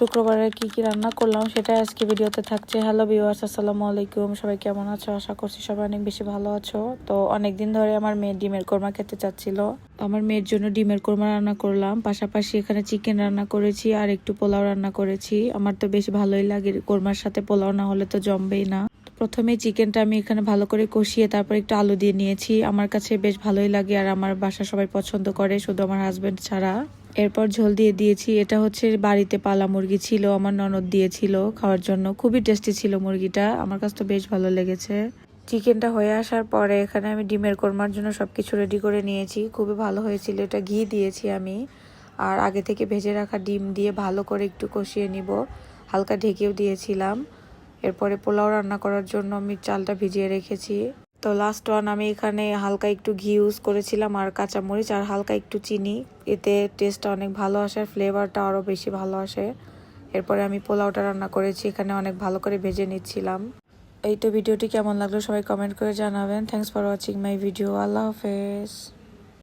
শুক্রবারে কি রান্না করলাম সেটা আজকে ভিডিওতে থাকছে। হ্যালো ভিউয়ার্স, আসসালামু আলাইকুম। সবাই কেমন আছো? আশা করছি সবাই অনেক বেশি ভালো আছো। তো অনেকদিন ধরে আমার মেয়ে ডিমের কোরমা খেতে চাচ্ছিল। আমার মেয়ের জন্য ডিমের কোরমা রান্না করলাম, পাশাপাশি এখানে চিকেন রান্না করেছি আর একটু পোলাও রান্না করেছি। আমার তো বেশ ভালোই লাগে, কোরমার সাথে পোলাও না হলে তো জমবেই না। প্রথমে চিকেনটা আমি এখানে ভালো করে কষিয়ে তারপর একটু আলু দিয়ে নিয়েছি। আমার কাছে বেশ ভালোই লাগে আর আমার বাসা সবাই পছন্দ করে, শুধু আমার হাজবেন্ড ছাড়া। এরপর ঝোল দিয়ে দিয়েছি। এটা হচ্ছে বাড়িতে পালা মুরগি ছিল, আমার ননদ দিয়েছিল খাওয়ার জন্য। খুবই টেস্টি ছিল মুরগিটা, আমার কাছে তো বেশ ভালো লেগেছে। চিকেনটা হয়ে আসার পরে এখানে আমি ডিমের কোরমার জন্য সবকিছু রেডি করে নিয়েছি। খুবই ভালো হয়েছিল, এটা ঘি দিয়েছি আমি। আর আগে থেকে ভেজে রাখা ডিম দিয়ে ভালো করে একটু কষিয়ে নিব, হালকা ঢেকেও দিয়েছিলাম। এরপরে পোলাও রান্না করার জন্য আমি চালটা ভিজিয়ে রেখেছি। তো লাস্ট ওয়ান আমি এখানে হালকা একটু ঘি ইউজ করেছিলাম আর কাঁচামরিচ আর হালকা একটু চিনি। এতে টেস্টটা অনেক ভালো আসে আর ফ্লেভারটা আরও বেশি ভালো আসে। এরপরে আমি পোলাওটা রান্না করেছি, এখানে অনেক ভালো করে ভেজে নিচ্ছিলাম। এই তো ভিডিওটি কেমন লাগলো সবাই কমেন্ট করে জানাবেন। Thanks for watching my video. আল্লাহ হাফেজ।